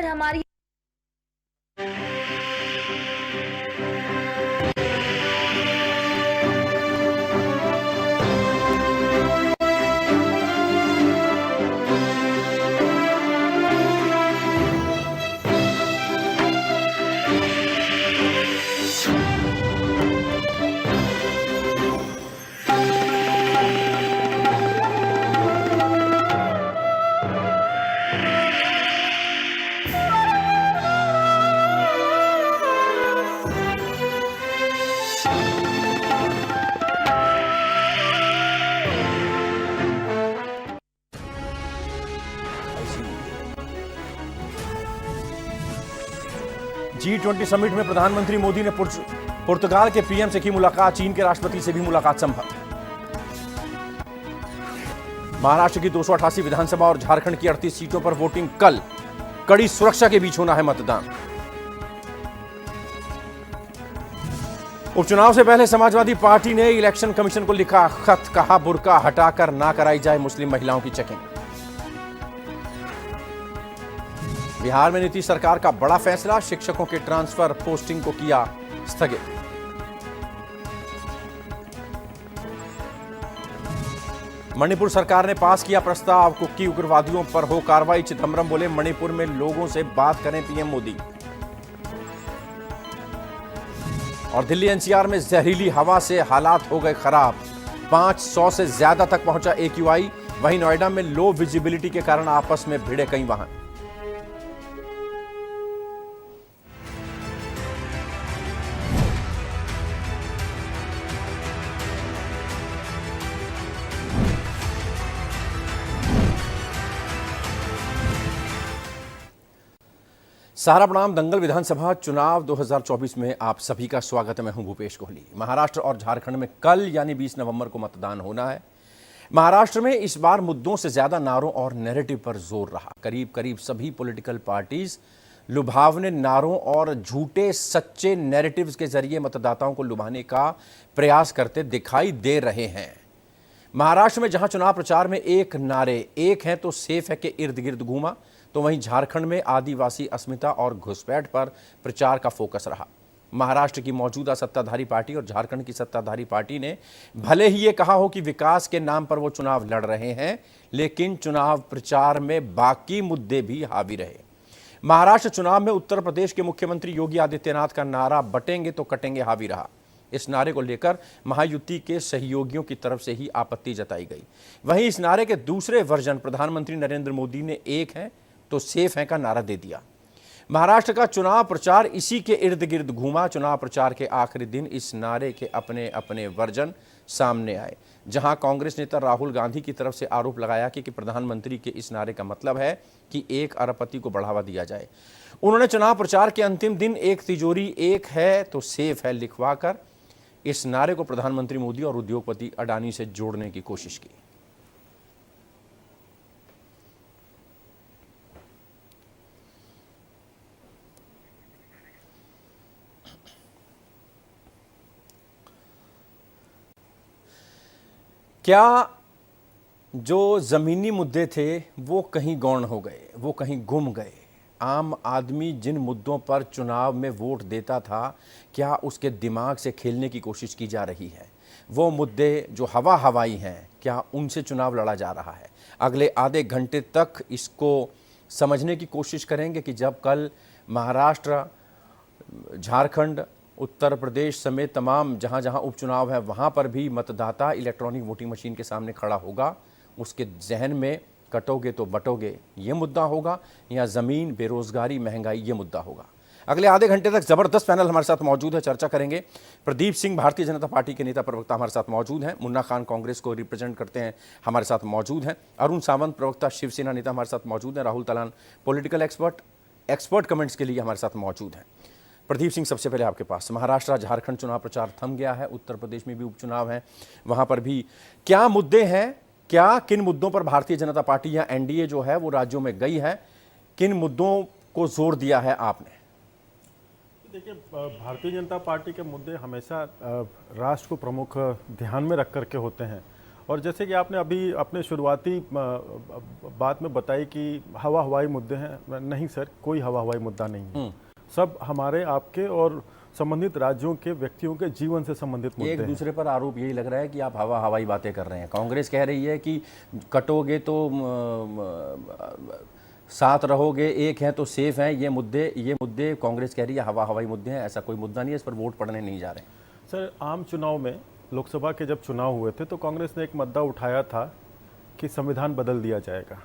हमारी G20 summit में प्रधानमंत्री मोदी ने पुर्तगाल के पीएम से की मुलाकात, चीन के राष्ट्रपति से भी मुलाकात संभव। महाराष्ट्र की 288 विधानसभा और झारखंड की 38 सीटों पर वोटिंग कल, कड़ी सुरक्षा के बीच होना है मतदान। उपचुनाव से पहले समाजवादी पार्टी ने इलेक्शन कमीशन को लिखा खत, कहा बुर्का हटाकर ना कराई जाए मुस्लिम महिलाओं की चेकिंग। बिहार में नीतीश सरकार का बड़ा फैसला, शिक्षकों के ट्रांसफर पोस्टिंग को किया स्थगित। मणिपुर सरकार ने पास किया प्रस्ताव, कुकी उग्रवादियों पर हो कार्रवाई। चिदम्बरम बोले मणिपुर में लोगों से बात करें पीएम मोदी। और दिल्ली एनसीआर में जहरीली हवा से हालात हो गए खराब, 500 से ज्यादा तक पहुंचा AQI। वहीं नोएडा में लो विजिबिलिटी के कारण आपस में भिड़े कई वाहन। सारा प्रणाम। दंगल विधानसभा चुनाव 2024 में आप सभी का स्वागत है। मैं हूं भूपेश कोहली। महाराष्ट्र और झारखंड में कल यानी 20 नवंबर को मतदान होना है। महाराष्ट्र में इस बार मुद्दों से ज्यादा नारों और नैरेटिव पर जोर रहा। करीब करीब सभी पॉलिटिकल पार्टीज लुभावने नारों और झूठे सच्चे नैरेटिव्स के जरिए मतदाताओं को लुभाने का प्रयास करते दिखाई दे रहे हैं। महाराष्ट्र में जहां चुनाव प्रचार में एक नारे एक है तो सेफ है के इर्द गिर्द घूमा, तो वहीं झारखंड में आदिवासी अस्मिता और घुसपैठ पर प्रचार का फोकस रहा। महाराष्ट्र की मौजूदा सत्ताधारी पार्टी और झारखंड की सत्ताधारी पार्टी ने भले ही ये कहा हो कि विकास के नाम पर वो चुनाव लड़ रहे हैं, लेकिन चुनाव प्रचार में बाकी मुद्दे भी हावी रहे। महाराष्ट्र चुनाव में उत्तर प्रदेश के मुख्यमंत्री योगी आदित्यनाथ का नारा बटेंगे तो कटेंगे हावी रहा। इस नारे को लेकर महायुति के सहयोगियों की तरफ से ही आपत्ति जताई गई। वहीं इस नारे के दूसरे वर्जन प्रधानमंत्री नरेंद्र मोदी ने एक है तो सेफ है का नारा दे दिया। महाराष्ट्र का चुनाव प्रचार इसी के इर्द गिर्द घूमा। चुनाव प्रचार के आखिरी दिन इस नारे के अपने अपने वर्जन सामने आए। जहां कांग्रेस नेता राहुल गांधी की तरफ से आरोप लगाया कि प्रधानमंत्री के इस नारे का मतलब है कि एक अरबपति को बढ़ावा दिया जाए। उन्होंने चुनाव प्रचार के अंतिम दिन एक तिजोरी एक है तो सेफ है लिखवाकर इस नारे को प्रधानमंत्री मोदी और उद्योगपति अडानी से जोड़ने की कोशिश की। क्या जो जमीनी मुद्दे थे वो कहीं गौण हो गए, वो कहीं गुम गए। आम आदमी जिन मुद्दों पर चुनाव में वोट देता था, क्या उसके दिमाग से खेलने की कोशिश की जा रही है? वो मुद्दे जो हवा हवाई हैं, क्या उनसे चुनाव लड़ा जा रहा है? अगले आधे घंटे तक इसको समझने की कोशिश करेंगे कि जब कल महाराष्ट्र, झारखंड, उत्तर प्रदेश समेत तमाम जहां जहां उपचुनाव है वहां पर भी मतदाता इलेक्ट्रॉनिक वोटिंग मशीन के सामने खड़ा होगा, उसके जहन में कटोगे तो बटोगे ये मुद्दा होगा या ज़मीन, बेरोजगारी, महंगाई ये मुद्दा होगा। अगले आधे घंटे तक जबरदस्त पैनल हमारे साथ मौजूद है, चर्चा करेंगे। प्रदीप सिंह भारतीय जनता पार्टी के नेता प्रवक्ता हमारे साथ मौजूद हैं। मुन्ना खान कांग्रेस को रिप्रेजेंट करते हैं, हमारे साथ मौजूद हैं। अरुण सावंत प्रवक्ता शिवसेना नेता हमारे साथ मौजूद हैं। राहुल तलान पॉलिटिकल एक्सपर्ट कमेंट्स के लिए हमारे साथ मौजूद हैं। प्रदीप सिंह, सबसे पहले आपके पास, महाराष्ट्र झारखंड चुनाव प्रचार थम गया है, उत्तर प्रदेश में भी उपचुनाव है, वहां पर भी क्या मुद्दे हैं, क्या किन मुद्दों पर भारतीय जनता पार्टी या एनडीए जो है वो राज्यों में गई है, किन मुद्दों को जोर दिया है आपने? देखिए, भारतीय जनता पार्टी के मुद्दे हमेशा राष्ट्र को प्रमुख ध्यान में रख करके होते हैं और जैसे कि आपने अभी अपने शुरुआती बात में बताई कि हवाई मुद्दे हैं, नहीं सर, कोई हवाई मुद्दा नहीं है। सब हमारे आपके और संबंधित राज्यों के व्यक्तियों के जीवन से संबंधित मुद्दे एक हैं। दूसरे पर आरोप यही लग रहा है कि आप हवाई बातें कर रहे हैं। कांग्रेस कह रही है कि कटोगे तो साथ रहोगे, एक हैं तो सेफ हैं। ये मुद्दे कांग्रेस कह रही है हवाई मुद्दे हैं। ऐसा कोई मुद्दा नहीं है, इस पर वोट पड़ने नहीं जा रहे हैं। सर, आम चुनाव में लोकसभा के जब चुनाव हुए थे तो कांग्रेस ने एक मुद्दा उठाया था कि संविधान बदल दिया जाएगा।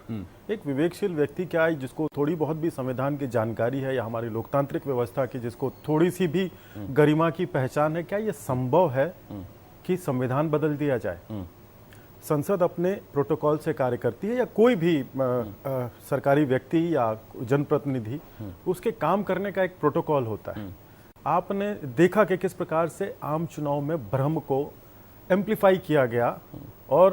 एक विवेकशील व्यक्ति क्या है जिसको थोड़ी बहुत भी संविधान की जानकारी है या हमारी लोकतांत्रिक व्यवस्था की जिसको थोड़ी सी भी गरिमा की पहचान है, क्या ये संभव है कि संविधान बदल दिया जाए? संसद अपने प्रोटोकॉल से कार्य करती है या कोई भी सरकारी व्यक्ति या जनप्रतिनिधि, उसके काम करने का एक प्रोटोकॉल होता है। आपने देखा कि किस प्रकार से आम चुनाव में भ्रम को एम्प्लीफाई किया गया और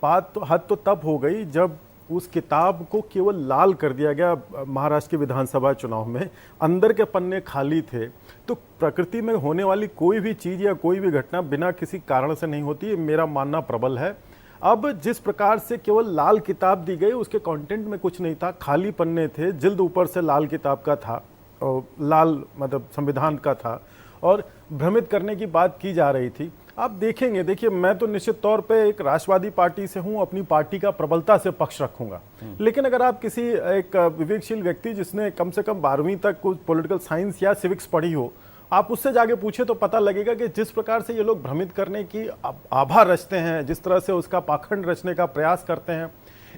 बात तो हद तो तब हो गई जब उस किताब को केवल लाल कर दिया गया। महाराष्ट्र के विधानसभा चुनाव में अंदर के पन्ने खाली थे। तो प्रकृति में होने वाली कोई भी चीज़ या कोई भी घटना बिना किसी कारण से नहीं होती, ये मेरा मानना प्रबल है। अब जिस प्रकार से केवल लाल किताब दी गई, उसके कंटेंट में कुछ नहीं था, खाली पन्ने थे, जिल्द ऊपर से लाल किताब का था, लाल मतलब संविधान का था और भ्रमित करने की बात की जा रही थी। आप देखेंगे, देखिए मैं तो निश्चित तौर पे एक राष्ट्रवादी पार्टी से हूं, अपनी पार्टी का प्रबलता से पक्ष रखूंगा। लेकिन अगर आप किसी एक विवेकशील व्यक्ति जिसने कम से कम 12वीं तक कुछ पॉलिटिकल साइंस या सिविक्स पढ़ी हो, आप उससे जाके पूछे तो पता लगेगा कि जिस प्रकार से ये लोग भ्रमित करने की आभा रचते हैं, जिस तरह से उसका पाखंड रचने का प्रयास करते हैं।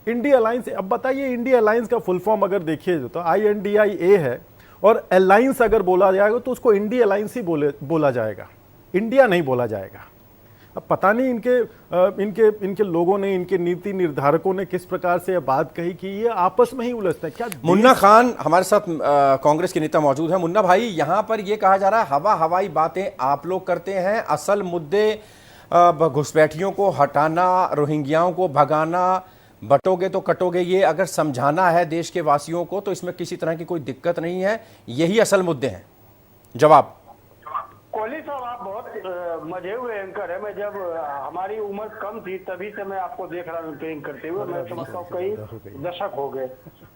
इंडिया अलायंस, अब बताइए इंडिया अलायंस का फुल फॉर्म अगर देखिए तो INDIA है और अलायंस अगर बोला जाएगा तो उसको इंडिया अलायंस ही बोला जाएगा, इंडिया नहीं बोला जाएगा। अब पता नहीं इनके लोगों ने, इनके नीति निर्धारकों ने किस प्रकार से यह बात कही कि ये आपस में ही उलझते हैं। क्या मुन्ना खान हमारे साथ कांग्रेस के नेता मौजूद हैं। मुन्ना भाई, यहां पर यह कहा जा रहा है हवाई बातें आप लोग करते हैं, असल मुद्दे घुसपैठियों को हटाना, रोहिंग्याओं को भगाना, बटोगे तो कटोगे, ये अगर समझाना है देश के वासियों को तो इसमें किसी तरह की कोई दिक्कत नहीं है, यही असल मुद्दे हैं। जवाब। कोहली साहब, आप बहुत मजे हुए एंकर है। मैं जब हमारी उम्र कम थी तभी से मैं आपको देख रहा हूँ एंकरिंग करते हुए, मैं समझता हूँ कई दशक हो गए।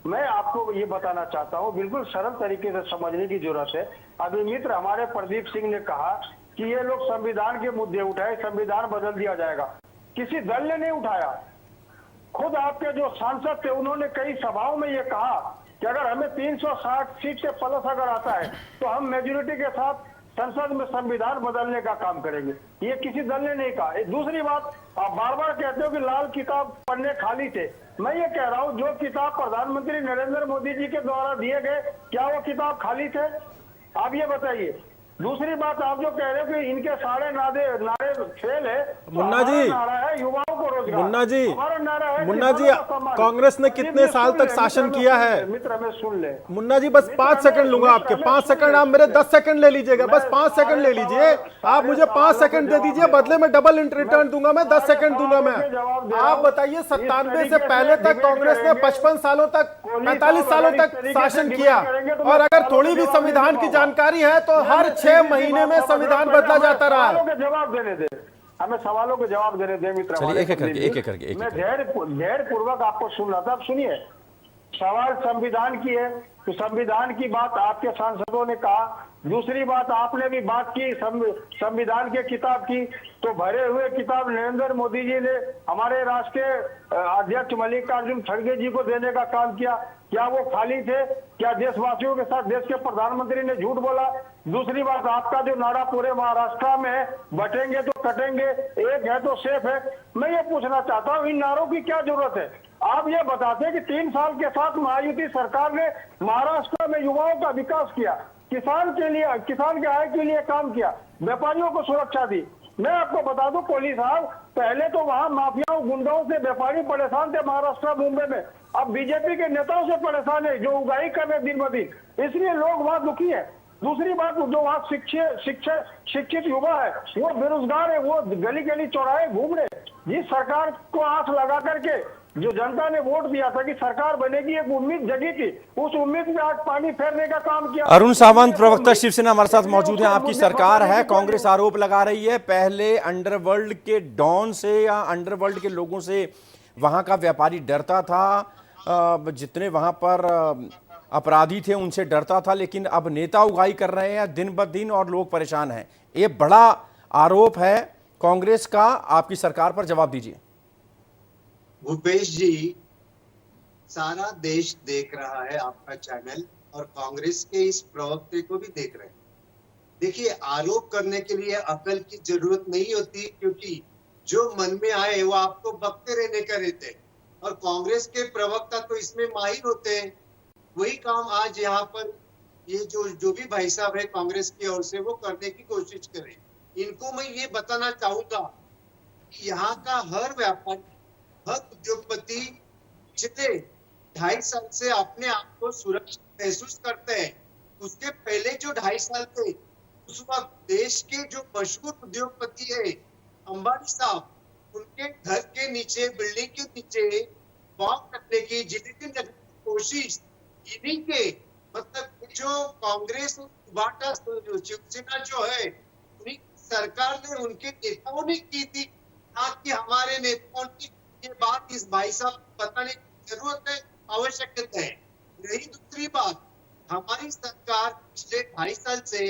मैं आपको ये बताना चाहता हूँ, बिल्कुल सरल तरीके से समझने की जरूरत है। अभी मित्र हमारे प्रदीप सिंह ने कहा कि ये लोग संविधान के मुद्दे उठाए, संविधान बदल दिया जाएगा। किसी दल ने नहीं उठाया, खुद आपके जो सांसद थे उन्होंने कई सभाओं में ये कहा कि अगर हमें 360 सीट से प्लस अगर आता है तो हम मेजोरिटी के साथ संसद में संविधान बदलने का काम करेंगे। ये किसी दल ने नहीं कहा। दूसरी बात, आप बार बार कहते हो कि लाल किताब पन्ने खाली थे। मैं ये कह रहा हूँ, जो किताब प्रधानमंत्री नरेंद्र मोदी जी के द्वारा दिए गए, क्या वो किताब खाली थे? आप ये बताइए। दूसरी बात, आप जो कह रहे हो कि इनके सारे नारे फेल है, मुन्ना जी, नारा है युवाओं को रोजगार। मुन्ना जी, हमारा नारा है मुन्ना जी, कांग्रेस ने कितने साल तक शासन किया है? मित्र हमें सुन ले। मुन्ना जी, बस 5 सेकंड लूंगा आपके, 5 सेकंड। आप मेरे 10 सेकंड ले लीजिएगा, बस 5 सेकंड ले लीजिए। आप मुझे 5 सेकंड दे दीजिए, बदले में डबल रिटर्न दूंगा मैं, 10 सेकंड दूंगा मैं। आप बताइए, 97 से पहले तक कांग्रेस ने 55 सालों तक, 45 सालों तक शासन किया, और अगर थोड़ी भी संविधान की जानकारी है तो हर 6 महीने में संविधान बदला जाता रहा है। जवाब देने दे, हमें सवालों के जवाब देने दे मित्र। चलिए एक एक करके मैं धैर्य पूर्वक आपको सुन रहा था। अब सुनिए, सवाल संविधान की है तो संविधान की बात आपके सांसदों ने कहा। दूसरी बात, आपने भी बात की संविधान के किताब की, तो भरे हुए किताब नरेंद्र मोदी जी ने हमारे राष्ट्रीय अध्यक्ष मल्लिकार्जुन खड़गे जी को देने का काम किया। क्या वो खाली थे? क्या देशवासियों के साथ देश के प्रधानमंत्री ने झूठ बोला? दूसरी बात, आपका जो नारा पूरे महाराष्ट्र में है, बटेंगे तो कटेंगे, एक है तो सेफ है। मैं ये पूछना चाहता हूँ, इन नारों की क्या जरूरत है? आप ये बताते हैं कि 3 साल के साथ महायुति सरकार ने महाराष्ट्र में युवाओं का विकास किया, किसान के आय के लिए काम किया, व्यापारियों को सुरक्षा दी। मैं आपको बता दूं कोहली साहब, पहले तो वहां माफियाओं गुंडाओं से व्यापारी परेशान थे महाराष्ट्र मुंबई में, अब बीजेपी के नेताओं से परेशान है जो उगाही कर रहे दिन ब दिन, इसलिए लोग वहां दुखी है। दूसरी बात, जो वहाँ शिक्षित युवा है वो बेरोजगार है, वो गली गली चौराहे घूम रहे। जिस सरकार को आंख लगा करके जो जनता ने वोट दिया था कि सरकार बनेगी, एक उम्मीद जगी थी, उस उम्मीद में आज पानी फेरने का काम किया। अरुण सावंत, प्रवक्ता शिवसेना, हमारे साथ मौजूद हैं। आपकी सरकार है, कांग्रेस आरोप लगा रही है पहले अंडरवर्ल्ड के डॉन से या अंडरवर्ल्ड के लोगों से वहां का व्यापारी डरता था, जितने वहां पर अपराधी थे उनसे डरता था, लेकिन अब नेता उगाही कर रहे हैं दिन ब दिन और लोग परेशान हैं। ये बड़ा आरोप है कांग्रेस का, आपकी सरकार पर जवाब दीजिए। भूपेश जी, सारा देश देख रहा है आपका चैनल, और कांग्रेस के इस प्रवक्ते को भी देख रहे हैं। देखिए, आरोप करने के लिए अकल की जरूरत नहीं होती, क्योंकि जो मन में आए वो आपको बकते रहने का रहते हैं, और कांग्रेस के प्रवक्ता तो इसमें माहिर होते हैं। वही काम आज यहाँ पर ये जो भी भाई साहब है कांग्रेस की ओर से, वो करने की कोशिश करें। इनको मैं ये बताना चाहूंगा कि यहाँ का हर व्यापारी, हर उद्योगपति पिछले 2.5 साल से अपने आप को सुरक्षित महसूस करते हैं। उसके पहले जो 2.5 साल थे, उस वक्त देश के जो मशहूर उद्योगपति है अंबानी साहब, उनके घर के नीचे, बिल्डिंग के नीचे बॉम्ब रखने की, जिलेटिन रखने की कोशिश इन्हीं के, मतलब जो कांग्रेस बाटा शिवसेना जो है, उन्हीं सरकार ने, उनके नेताओं ने की थी, ताकि हमारे नेताओं की ये बात इस भाई साहब को बताने की जरूरत है, आवश्यकता है। रही दूसरी बात, हमारी सरकार पिछले 2.5 साल से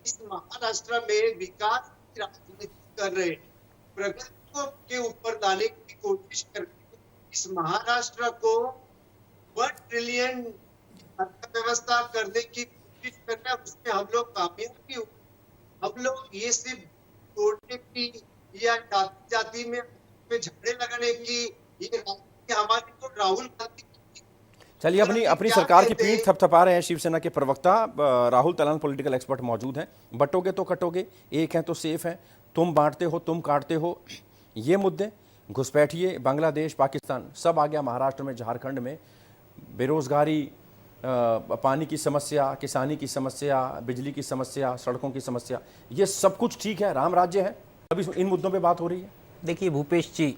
इस महाराष्ट्र में विकास की राजनीति कर रहे, प्रगति को के ऊपर लाने की कोशिश कर रहे। इस महाराष्ट्र को 1 ट्रिलियन अर्थव्यवस्था करने की कोशिश कर रहे हैं, उसमें हम लोग कामयाब भी हुए। हम लोग ये सिर्फ तोड़ने की या जाति में झगड़े लगाने की ये राजनीति हमारी तो राहुल गांधी। चलिए, अपनी सरकार की पीठ थपथपा रहे हैं शिवसेना के प्रवक्ता राहुल तलान, पॉलिटिकल एक्सपर्ट मौजूद हैं। बटोगे तो कटोगे, एक हैं तो सेफ हैं, तुम बांटते हो, तुम काटते हो, ये मुद्दे घुसपैठिए, बांग्लादेश, पाकिस्तान सब आ गया। महाराष्ट्र में, झारखंड में बेरोजगारी, पानी की समस्या, किसानी की समस्या, बिजली की समस्या, सड़कों की समस्या, ये सब कुछ ठीक है, राम राज्य है, अभी इन मुद्दों पे बात हो रही है। देखिए भूपेश जी,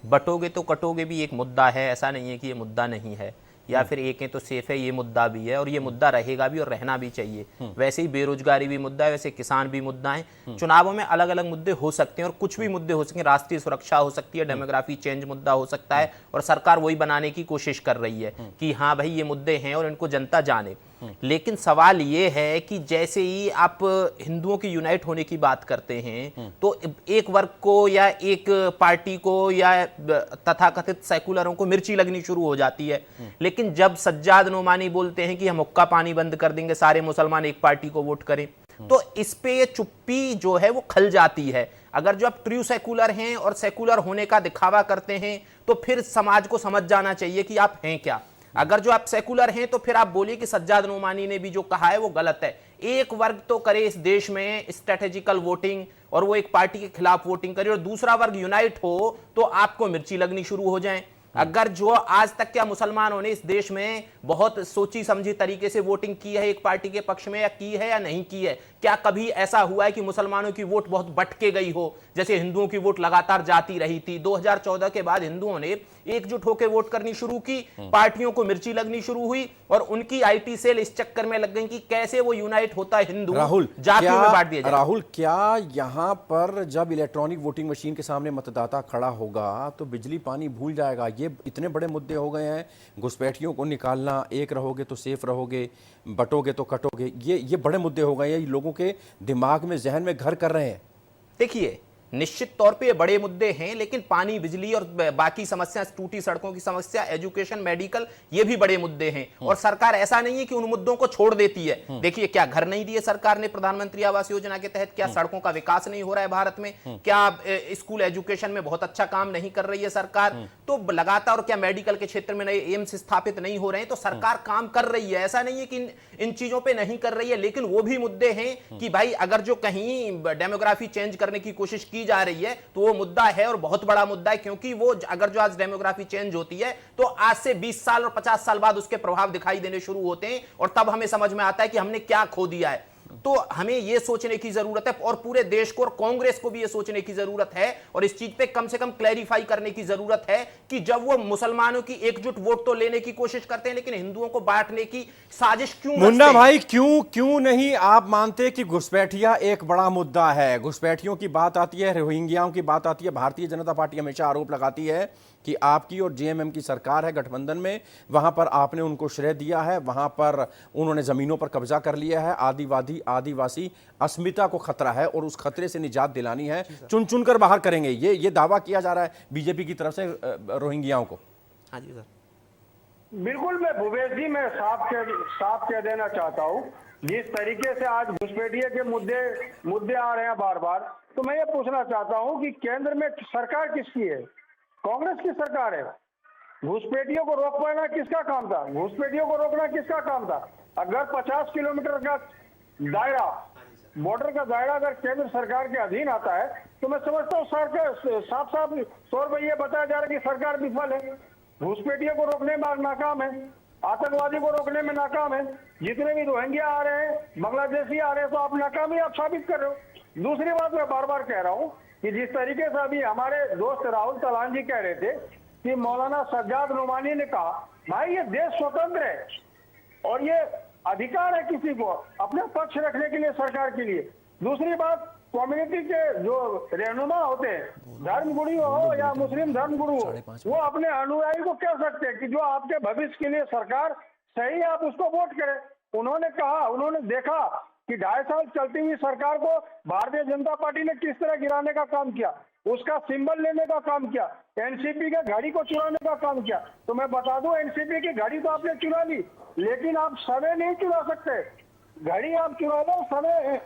बटोगे तो कटोगे भी एक मुद्दा है, ऐसा नहीं है कि ये मुद्दा नहीं है, या फिर एक है तो सेफ है, ये मुद्दा भी है और ये मुद्दा रहेगा भी और रहना भी चाहिए। वैसे ही बेरोजगारी भी मुद्दा है, वैसे किसान भी मुद्दा है। चुनावों में अलग अलग मुद्दे हो सकते हैं और कुछ भी मुद्दे हो सकते हैं, राष्ट्रीय सुरक्षा हो सकती है, डेमोग्राफी चेंज मुद्दा हो सकता है, और सरकार वही बनाने की कोशिश कर रही है कि हाँ भाई ये मुद्दे हैं और इनको जनता जाने। लेकिन सवाल ये है कि जैसे ही आप हिंदुओं की यूनाइट होने की बात करते हैं तो एक वर्ग को या एक पार्टी को या तथाकथित सेकुलरों को मिर्ची लगनी शुरू हो जाती है। लेकिन जब सज्जाद नोमानी बोलते हैं कि हम हुक्का पानी बंद कर देंगे, सारे मुसलमान एक पार्टी को वोट करें, तो इस पे ये चुप्पी जो है वो खल जाती है। अगर जो आप ट्रू सेकुलर हैं और सेकुलर होने का दिखावा करते हैं तो फिर समाज को समझ जाना चाहिए कि आप हैं क्या। अगर जो आप सेकुलर हैं तो फिर आप बोलिए कि सज्जाद नोमानी ने भी जो कहा है वो गलत है। एक वर्ग तो करे इस देश में स्ट्रेटेजिकल वोटिंग और वो एक पार्टी के खिलाफ वोटिंग करे, और दूसरा वर्ग यूनाइट हो तो आपको मिर्ची लगनी शुरू हो जाए। अगर जो आज तक क्या मुसलमानों ने इस देश में बहुत सोची समझी तरीके से वोटिंग की है एक पार्टी के पक्ष में, या की है या नहीं की है? क्या कभी ऐसा हुआ है कि मुसलमानों की वोट बहुत बटके गई हो, जैसे हिंदुओं की वोट लगातार जाती रही थी? 2014 के बाद हिंदुओं ने एकजुट होकर वोट करनी शुरू की, पार्टियों को मिर्ची लगनी शुरू हुई और उनकी आईटी सेल इस चक्कर में लग गई कि कैसे वो यूनाइट होता है हिंदू, राहुल जातियों में बांट दिया जाए। राहुल, क्या यहां पर जब इलेक्ट्रॉनिक वोटिंग मशीन के सामने मतदाता खड़ा होगा तो बिजली पानी भूल जाएगा? ये इतने बड़े मुद्दे हो गए हैं, घुसपैठियों को निकालना, एक रहोगे तो सेफ रहोगे, बटोगे तो कटोगे, ये बड़े मुद्दे हो गए हैं, ये लोगों के दिमाग में, जहन में घर कर रहे हैं। देखिए, निश्चित तौर पे ये बड़े मुद्दे हैं, लेकिन पानी, बिजली और बाकी समस्या, टूटी सड़कों की समस्या, एजुकेशन, मेडिकल, ये भी बड़े मुद्दे हैं। और सरकार ऐसा नहीं है कि उन मुद्दों को छोड़ देती है। देखिए, क्या घर नहीं दिए सरकार ने प्रधानमंत्री आवास योजना के तहत? क्या सड़कों का विकास नहीं हो रहा है भारत में? क्या स्कूल एजुकेशन में बहुत अच्छा काम नहीं कर रही है सरकार? तो लगातार, क्या मेडिकल के क्षेत्र में नए एम्स स्थापित नहीं हो रहे हैं? तो सरकार काम कर रही है, ऐसा नहीं है कि इन चीजों पर नहीं कर रही है। लेकिन वो भी मुद्दे हैं कि भाई अगर जो कहीं डेमोग्राफी चेंज करने की कोशिश की जा रही है तो वो मुद्दा है और बहुत बड़ा मुद्दा है, क्योंकि वो अगर जो आज डेमोग्राफी चेंज होती है तो आज से 20 साल और 50 साल बाद उसके प्रभाव दिखाई देने शुरू होते हैं और तब हमें समझ में आता है कि हमने क्या खो दिया है। तो हमें यह सोचने की जरूरत है और पूरे देश को और कांग्रेस को भी यह सोचने की जरूरत है और इस चीज पे कम से कम क्लैरिफाई करने की जरूरत है कि जब वो मुसलमानों की एकजुट वोट तो लेने की कोशिश करते हैं लेकिन हिंदुओं को बांटने की साजिश क्यों मुन्ना रचते हैं? भाई, क्यों नहीं आप मानते कि घुसपैठिया एक बड़ा मुद्दा है? घुसपैठियों की बात आती है, रोहिंग्याओं की बात आती है, भारतीय जनता पार्टी हमेशा आरोप लगाती है कि आपकी और जेएमएम की सरकार है गठबंधन में, वहां पर आपने उनको श्रेय दिया है, वहां पर उन्होंने जमीनों पर कब्जा कर लिया है, आदिवासी अस्मिता को खतरा है और उस खतरे से निजात दिलानी है, चुन चुन कर बाहर करेंगे, ये दावा किया जा रहा है बीजेपी की तरफ से रोहिंग्याओं को। हाँ जी सर, बिल्कुल। मैं भूपेश जी, मैं साफ कह देना चाहता हूँ, जिस तरीके से आज घुसपैठिए के मुद्दे आ रहे हैं बार बार, तो मैं ये पूछना चाहता हूँ कि केंद्र में सरकार किसकी है? कांग्रेस की सरकार है। घुसपैठियों को रोक पाना किसका काम था? घुसपैठियों को रोकना किसका काम था? अगर 50 किलोमीटर का दायरा, बॉर्डर का दायरा अगर केंद्र सरकार के अधीन आता है तो मैं समझता हूँ साफ 100 रुपये बताया जा रहा है कि सरकार विफल है, घुसपैठियों को रोकने में नाकाम है, आतंकवादी को रोकने में नाकाम है, जितने भी रोहिंग्या आ रहे हैं, बांग्लादेशी आ रहे हैं, तो आप नाकामी आप साबित कर रहे हो। दूसरी बात मैं बार बार कह रहा हूँ कि जिस तरीके से अभी हमारे दोस्त राहुल तलान जी कह रहे थे कि मौलाना सज्जाद नुमानी ने कहा, भाई ये देश स्वतंत्र है और ये अधिकार है किसी को अपने पक्ष रखने के लिए, सरकार के लिए। दूसरी बात, कम्युनिटी के जो रहनुमा होते हैं, धर्मगुरु हो या मुस्लिम धर्मगुरु हो, वो अपने अनुयायी को कह सकते हैं कि जो आपके भविष्य के लिए सरकार सही है आप उसको वोट करें। उन्होंने कहा, उन्होंने देखा कि 2.5 साल चलती हुई सरकार को भारतीय जनता पार्टी ने किस तरह गिराने का काम किया, उसका सिंबल लेने का काम किया, एनसीपी के घड़ी को चुराने का काम किया। तो मैं बता दूं, एनसीपी की घड़ी तो आपने चुरा ली, लेकिन आप समय नहीं चुरा सकते। घड़ी आप चुरा लो, समय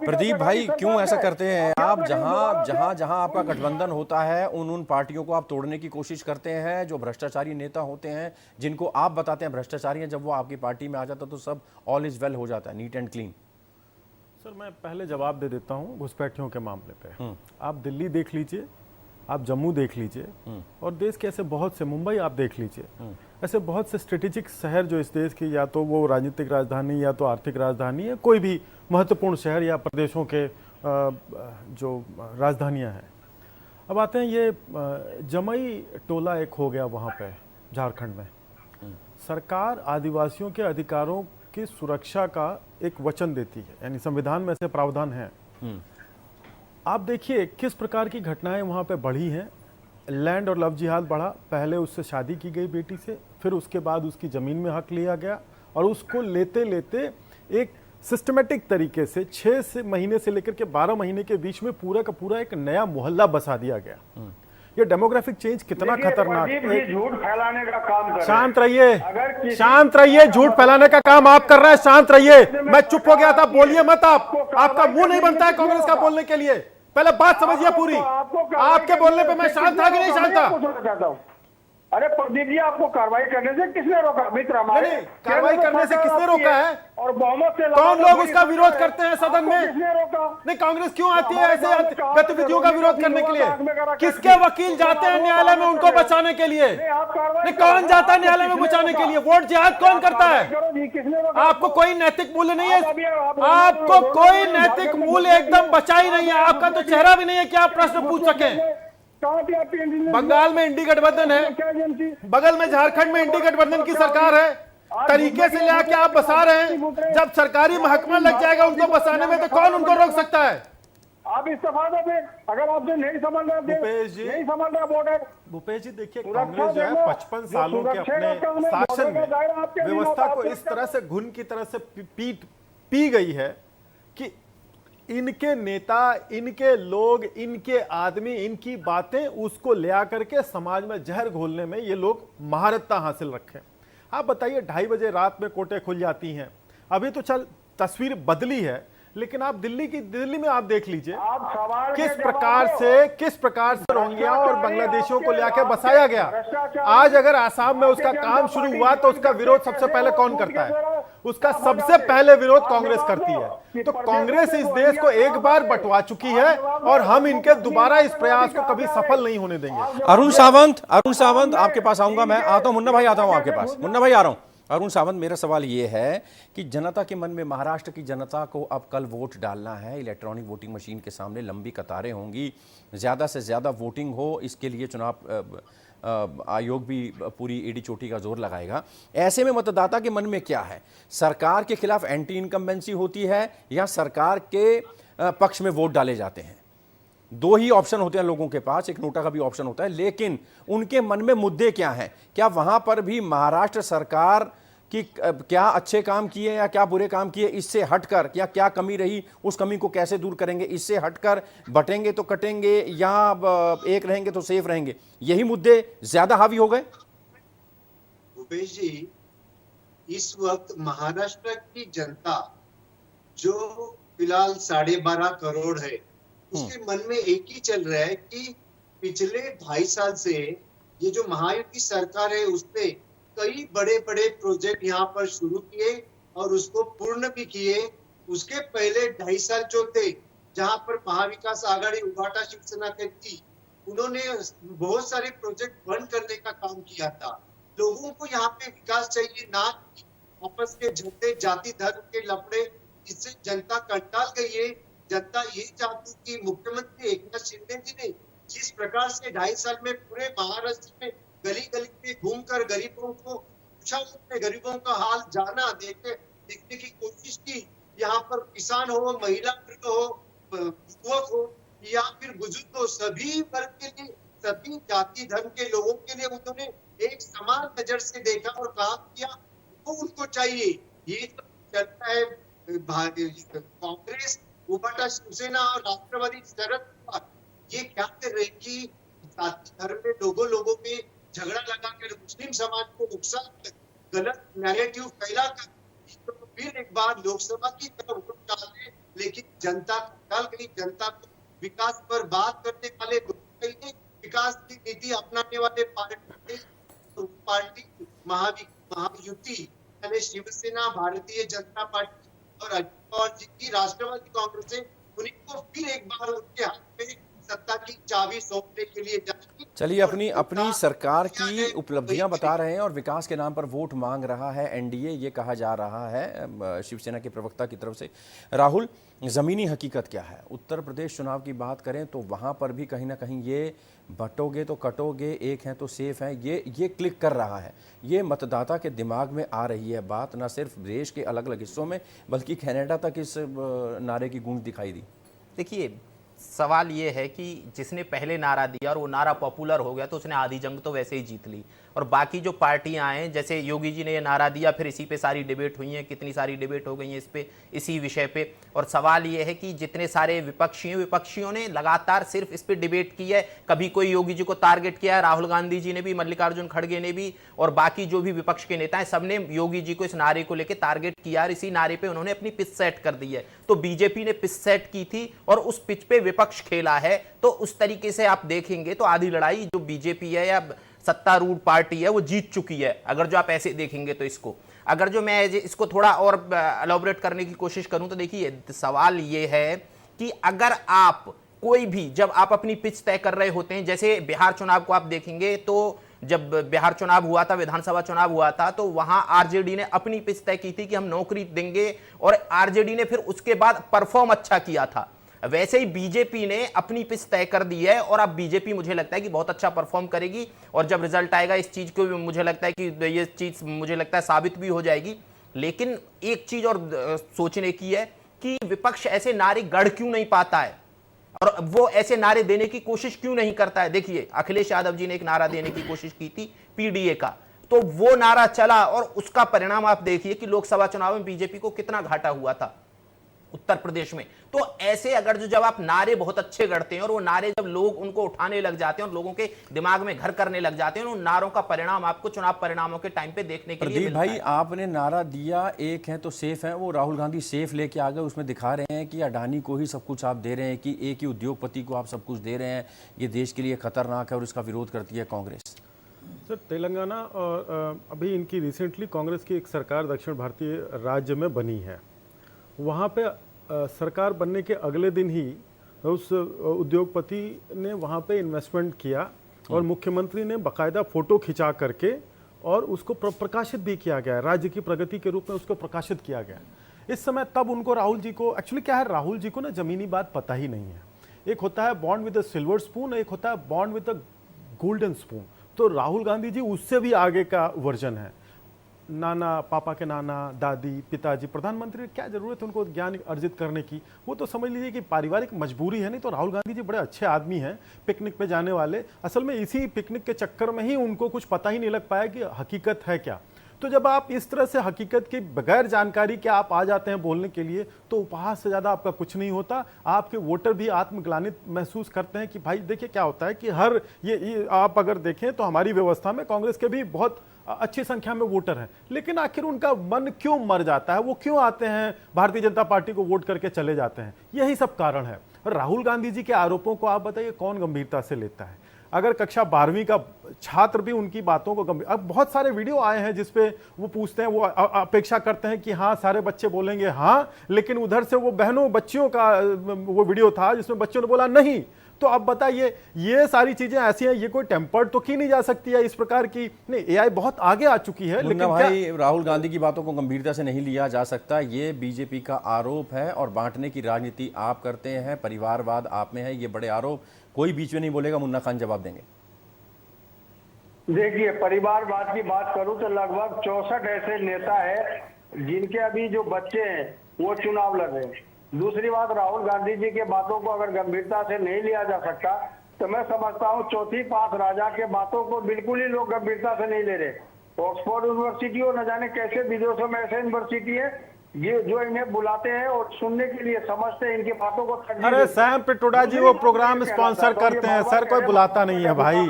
प्रदीप भाई क्यों ऐसा करते हैं आप? जहां आपका गठबंधन होता है उन पार्टियों को आप तोड़ने की कोशिश करते हैं, जो भ्रष्टाचारी नेता होते हैं, जिनको आप बताते हैं भ्रष्टाचारी हैं, जब वो आपकी पार्टी में आ जाता तो सब ऑल इज वेल हो जाता है, नीट एंड क्लीन। सर मैं पहले जवाब दे देता हूं घुसपैठियों के मामले पे। आप दिल्ली देख लीजिए, आप जम्मू देख लीजिए और देश के ऐसे बहुत से, मुंबई आप देख लीजिए, ऐसे बहुत से स्ट्रेटेजिक शहर जो इस देश की या तो वो राजनीतिक राजधानी या तो आर्थिक राजधानी है, कोई भी महत्वपूर्ण शहर या प्रदेशों के जो राजधानियां हैं। अब आते हैं ये जमई टोला एक हो गया वहाँ पे झारखंड में। सरकार आदिवासियों के अधिकारों की सुरक्षा का एक वचन देती है, यानी संविधान में ऐसे प्रावधान हैं। आप देखिए किस प्रकार की घटनाएं वहाँ पे बढ़ी हैं। लैंड और लव जिहाद बढ़ा, पहले उससे शादी की गई बेटी से, फिर उसके बाद उसकी ज़मीन में हक लिया गया और उसको लेते लेते एक सिस्टमेटिक तरीके से 6 महीने से लेकर के 12 महीने के बीच में पूरा का पूरा एक नया मोहल्ला बसा दिया गया। ये डेमोग्राफिक चेंज कितना खतरनाक है। झूठ फैलाने का काम कर रहे हैं। शांत रहिए, शांत रहिए, झूठ फैलाने का काम आप कर रहे हैं, शांत रहिए। मैं चुप हो गया था, बोलिए मत आप, आपका मुंह नहीं बनता है कांग्रेस का बोलने के लिए। पहले बात समझिए पूरी। आपके बोलने पे मैं शांत था कि नहीं शांत था? अरे प्रदीप जी, आपको कार्रवाई करने से किसने रोका? मित्र हमारे कार्रवाई करने से किसने रोका है? और बहुमत से कौन लोग उसका विरोध करते हैं सदन में? किसने रोका? नहीं, कांग्रेस क्यों आती है ऐसे गतिविधियों का विरोध करने के लिए? किसके वकील जाते हैं न्यायालय में उनको बचाने के लिए? नहीं, कौन जाता है न्यायालय में बचाने के लिए? वोट जिहाद कौन करता है? आपको कोई नैतिक मूल्य नहीं है, आपको कोई नैतिक मूल्य एकदम बचा ही नहीं है। आपका तो चेहरा भी नहीं है कि आप प्रश्न पूछ सकें। बंगाल में इंडी गठबंधन है, बगल में झारखंड में इंडी गठबंधन की सरकार है, तरीके से ले आके आप बसा रहे हैं। जब सरकारी महकमा लग जाएगा उनको बसाने में तो कौन उनको रोक सकता है? आप इस्तीफा दे, अगर आपने नहीं समझ रहे, नहीं समझ रहा बॉर्डर। भूपेश जी देखिए, कांग्रेस जो है 55 सालों के अपने शासन में व्यवस्था को इस तरह से घुन की तरह से पी गई है कि इनके नेता, इनके लोग, इनके आदमी, इनकी बातें उसको ले आकर के समाज में जहर घोलने में ये लोग महारत हासिल रखे। आप बताइए 2:30 बजे रात में कोर्टें खुल जाती हैं। अभी तो चल तस्वीर बदली है, लेकिन आप दिल्ली में आप देख लीजिए किस प्रकार से रोहिंग्या और बांग्लादेशियों को लेकर बसाया गया। आज अगर आसाम में उसका काम शुरू हुआ तो उसका विरोध सबसे पहले कौन करता है? उसका सबसे पहले विरोध कांग्रेस करती है। तो कांग्रेस इस देश को एक बार बंटवा चुकी है और हम इनके दोबारा इस प्रयास को कभी सफल नहीं होने देंगे। अरुण सावंत आपके पास आऊंगा, मैं आता हूं। मुन्ना भाई आता हूं आपके पास। मुन्ना भाई आ रहा हूं। अरुण सावंत, मेरा सवाल ये है कि जनता के मन में, महाराष्ट्र की जनता को अब कल वोट डालना है, इलेक्ट्रॉनिक वोटिंग मशीन के सामने लंबी कतारें होंगी, ज़्यादा से ज़्यादा वोटिंग हो, इसके लिए चुनाव आयोग भी पूरी एड़ी चोटी का जोर लगाएगा। ऐसे में मतदाता के मन में क्या है? सरकार के खिलाफ एंटी इनकम्बेंसी होती है या सरकार के पक्ष में वोट डाले जाते हैं? दो ही ऑप्शन होते हैं लोगों के पास, एक नोटा का भी ऑप्शन होता है, लेकिन उनके मन में मुद्दे क्या हैं? क्या वहां पर भी महाराष्ट्र सरकार की क्या अच्छे काम किए या क्या बुरे काम किए, इससे हटकर क्या कमी रही, उस कमी को कैसे दूर करेंगे, इससे हटकर बटेंगे तो कटेंगे या एक रहेंगे तो सेफ रहेंगे, यही मुद्दे ज्यादा हावी हो गए? भूपेश जी, इस वक्त महाराष्ट्र की जनता जो फिलहाल 12.5 करोड़ है, उसके मन में एक ही चल रहा है कि पिछले 2.5 साल से ये जो महायुति सरकार है उसने कई बड़े बड़े प्रोजेक्ट यहाँ पर शुरू किए और उसको पूर्ण भी किए। उसके पहले 2.5 साल जो थे, जहाँ पर महाविकास आघाड़ी उभाटा शिवसेना के थी, उन्होंने बहुत सारे प्रोजेक्ट बंद करने का काम किया था। लोगों को यहाँ पे विकास चाहिए, ना आपस के झगड़े, जाति धर्म के लफड़े, इससे जनता कंटाल गई है। जनता ये चाहती कि मुख्यमंत्री एकनाथ शिंदे जी ने जिस प्रकार से 2.5 साल में पूरे महाराष्ट्र में गली गली में घूमकर गरीबों को पूछा, अपने गरीबों का हाल जाना, देखने की कोशिश की। यहाँ पर किसान हो, महिला वर्ग हो, युवक हो या फिर बुजुर्ग हो, सभी वर्ग के लिए, सभी जाति धर्म के लोगों के लिए उन्होंने एक समान नजर से देखा और काम किया। वो उनको चाहिए। ये तो चलता है कांग्रेस, उभाटा शिवसेना और राष्ट्रवादी शरद पवार, ये क्या कर रहे कि जाति धर्म में लोगों में झगड़ा लगाकर मुस्लिम समाज को नुकसान, गलत नैरेटिव फैलाकर तो फिर एक बार लोकसभा की तरफ वोट डालने, लेकिन जनता डाल गई। जनता को विकास पर बात करने वाले विकास की नीति अपनाने वाले पार्टी महायुति यानी शिवसेना, भारतीय जनता पार्टी और अजित पवार जी की राष्ट्रवादी कांग्रेस है, उन्हीं को फिर एक बार उनके हाथ में सत्ता की चाबी सौंपने के लिए जाएगी। चलिए, अपनी सरकार की उपलब्धियां बता रहे हैं और विकास के नाम पर वोट मांग रहा है एनडीए, ये कहा जा रहा है शिवसेना के प्रवक्ता की तरफ से। राहुल, ज़मीनी हकीकत क्या है? उत्तर प्रदेश चुनाव की बात करें तो वहां पर भी कहीं ना कहीं ये बटोगे तो कटोगे, एक हैं तो सेफ हैं, ये क्लिक कर रहा है। ये मतदाता के दिमाग में आ रही है बात, ना सिर्फ देश के अलग अलग हिस्सों में बल्कि कनाडा तक इस नारे की गूंज दिखाई दी। देखिए, सवाल ये है कि जिसने पहले नारा दिया और वो नारा पॉपुलर हो गया तो उसने आधी जंग तो वैसे ही जीत ली। और बाकी जो पार्टियां हैं, जैसे योगी जी ने ये नारा दिया, फिर इसी पे सारी डिबेट हुई है, कितनी सारी डिबेट हो गई है इसी विषय पे। और सवाल ये है कि जितने सारे विपक्षियों ने लगातार सिर्फ इस पे डिबेट की है। कभी कोई योगी जी को टारगेट किया है, राहुल गांधी जी ने भी, मल्लिकार्जुन खड़गे ने भी, और बाकी जो भी विपक्ष के नेता हैं सबने योगी जी को इस नारे को लेकर टारगेट किया और इसी नारे पे उन्होंने अपनी पिच सेट कर दी है। तो बीजेपी ने पिच सेट की थी और उस पिच पे विपक्ष खेला है। तो उस तरीके से आप देखेंगे तो आधी लड़ाई जो बीजेपी है या सत्तारूढ़ पार्टी है वो जीत चुकी है, अगर जो आप ऐसे देखेंगे तो इसको। अगर जो मैं इसको थोड़ा और एलॉबरेट करने की कोशिश करूं तो देखिए, सवाल ये है कि अगर आप कोई भी, जब आप अपनी पिच तय कर रहे होते हैं, जैसे बिहार चुनाव को आप देखेंगे तो जब बिहार चुनाव हुआ था, विधानसभा चुनाव हुआ था, तो वहां आरजेडी ने अपनी पिच तय की थी कि हम नौकरी देंगे और आरजेडी ने फिर उसके बाद परफॉर्म अच्छा किया था। वैसे ही बीजेपी ने अपनी पिच तय कर दी है और अब बीजेपी मुझे लगता है कि बहुत अच्छा परफॉर्म करेगी और जब रिजल्ट आएगा इस चीज को मुझे लगता है कि ये चीज मुझे लगता है साबित भी हो जाएगी। लेकिन एक चीज और सोचने की है कि विपक्ष ऐसे नारे गढ़ क्यों नहीं पाता है और वो ऐसे नारे देने की कोशिश क्यों नहीं करता है। देखिए, अखिलेश यादव जी ने एक नारा देने की कोशिश की थी पीडीए का, तो वो नारा चला और उसका परिणाम आप देखिए कि लोकसभा चुनाव में बीजेपी को कितना घाटा हुआ था उत्तर प्रदेश में। तो ऐसे अगर जब आप नारे बहुत अच्छे गढ़ते हैं और वो नारे जब लोग उनको उठाने लग जाते हैं और लोगों के दिमाग में घर करने लग जाते हैं, उन नारों का परिणाम आपको चुनाव परिणामों के टाइम पे देखने के लिए प्रदीप भाई, आपने नारा दिया एक है तो सेफ है, वो राहुल गांधी सेफ लेके आ गए, उसमें दिखा रहे हैं कि अडानी को ही सब कुछ आप दे रहे हैं, कि एक ही उद्योगपति को आप सब कुछ दे रहे हैं, ये देश के लिए खतरनाक है और इसका विरोध करती है कांग्रेस। सर, तेलंगाना और अभी इनकी रिसेंटली कांग्रेस की एक सरकार दक्षिण भारतीय राज्य में बनी है। वहाँ पे सरकार बनने के अगले दिन ही उस उद्योगपति ने वहाँ पे इन्वेस्टमेंट किया और मुख्यमंत्री ने बाकायदा फ़ोटो खिंचा करके और उसको प्रकाशित भी किया गया है, राज्य की प्रगति के रूप में उसको प्रकाशित किया गया है। इस समय तब उनको राहुल जी को एक्चुअली क्या है, राहुल जी को ना जमीनी बात पता ही नहीं है। एक होता है bond with a silver spoon, एक होता है bond with a golden spoon. तो राहुल गांधी जी उससे भी आगे का वर्जन है। नाना, पापा के नाना, दादी, पिताजी, प्रधानमंत्री, क्या जरूरत है उनको ज्ञान अर्जित करने की? वो तो समझ लीजिए कि पारिवारिक मजबूरी है। नहीं तो राहुल गांधी जी बड़े अच्छे आदमी हैं, पिकनिक पे जाने वाले। असल में इसी पिकनिक के चक्कर में ही उनको कुछ पता ही नहीं लग पाया कि हकीकत है क्या। तो जब आप इस तरह से हकीकत के बगैर जानकारी के आप आ जाते हैं बोलने के लिए, तो उपहास से ज्यादा आपका कुछ नहीं होता। आपके वोटर भी आत्मग्लानित महसूस करते हैं कि भाई देखिए क्या होता है कि हर ये आप अगर देखें तो हमारी व्यवस्था में कांग्रेस के भी बहुत अच्छी संख्या में वोटर हैं, लेकिन आखिर उनका मन क्यों मर जाता है, वो क्यों आते हैं भारतीय जनता पार्टी को वोट करके चले जाते हैं? यही सब कारण है। राहुल गांधी जी के आरोपों को आप बताइए कौन गंभीरता से लेता है? अगर कक्षा 12वीं का छात्र भी उनकी बातों को गंभीर, अब बहुत सारे वीडियो आए हैं जिसपे वो पूछते हैं, वो अपेक्षा करते हैं कि हाँ सारे बच्चे बोलेंगे हाँ, लेकिन उधर से वो बहनों बच्चियों का वो वीडियो था जिसमें बच्चों ने बोला नहीं। तो अब बताइए, ये सारी चीजें ऐसी हैं, ये कोई टेम्पर्ड तो की नहीं जा सकती है इस प्रकार की? नहीं, एआई बहुत आगे आ चुकी है। लेकिन भाई राहुल गांधी की बातों को गंभीरता से नहीं लिया जा सकता। ये बीजेपी का आरोप है और बांटने की राजनीति आप करते हैं, परिवारवाद आप में है, ये बड़े आरोप। कोई बीच में नहीं बोलेगा, मुन्ना खान जवाब देंगे। देखिए, परिवारवाद की बात करूं तो लगभग 64 ऐसे नेता है जिनके अभी जो बच्चे हैं वो चुनाव लड़ रहे हैं। दूसरी बात, राहुल गांधी जी के बातों को अगर गंभीरता से नहीं लिया जा सकता तो मैं समझता हूं चौथी पास राजा के बातों को बिल्कुल ही लोग गंभीरता से नहीं ले रहे। ऑक्सफोर्ड यूनिवर्सिटी और न जाने कैसे विदेशों में ऐसे यूनिवर्सिटी है ये जो इन्हें बुलाते हैं और सुनने के लिए समझते हैं, इनकी बातों को। अरे सैम पिट्रोडा जी वो प्रोग्राम स्पॉन्सर करते हैं सर, कोई बुलाता नहीं है भाई।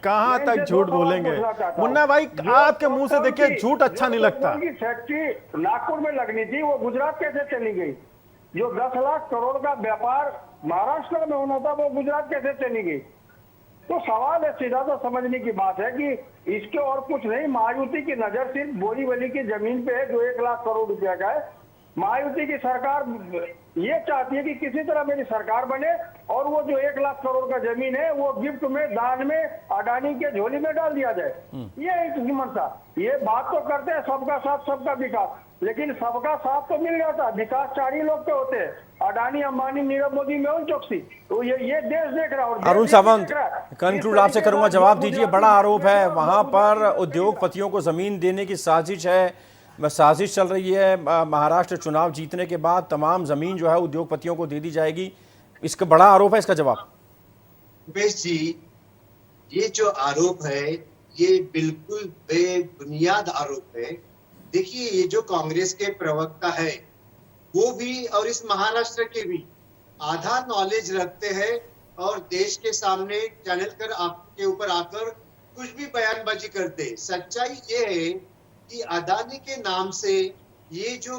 कहाँ तक झूठ बोलेंगे मुन्ना भाई? आपके मुंह से देखिए झूठ अच्छा नहीं लगता। फैक्ट्री नागपुर में लगनी थी, वो गुजरात कैसे चली गई? जो 10 लाख करोड़ का व्यापार महाराष्ट्र में होना था वो गुजरात कैसे चली गई? तो सवाल है, सीधा तो समझने की बात है कि इसके और कुछ नहीं। महायुति की नजर सिर्फ बोरीवली की जमीन पे है जो 1 लाख करोड़ रुपया का है। महायुति की सरकार ये चाहती है कि किसी तरह मेरी सरकार बने और वो जो 1 लाख करोड़ का जमीन है वो गिफ्ट में, दान में अडानी के झोली में डाल दिया जाए। ये एक मंशा। ये बात तो करते हैं सबका साथ सबका विकास, लेकिन सबका साथ तो मिल जाता, विकास 4 ही लोग के होते हैं, अडानी, अंबानी, नीरव मोदी, मेहुल चोकसी। तो ये देश देख रहा है। अरुण सावंत, कंक्लूड आपसे करूंगा, जवाब दीजिए। बड़ा आरोप है वहां पर उद्योगपतियों को जमीन देने की साजिश है, साजिश चल रही है। महाराष्ट्र चुनाव जीतने के बाद तमाम जमीन जो है उद्योगपतियों को दे दी जाएगी, इसका बड़ा आरोप है, इसका जवाब? उमेश जी, ये जो आरोप है ये बिल्कुल बेबुनियाद आरोप है। देखिए, ये जो कांग्रेस के प्रवक्ता है वो भी और इस महाराष्ट्र के भी आधा नॉलेज रखते हैं और देश के सामने चैनल कर आपके ऊपर आकर कुछ भी बयानबाजी करते। सच्चाई ये है कि अदानी के नाम से ये जो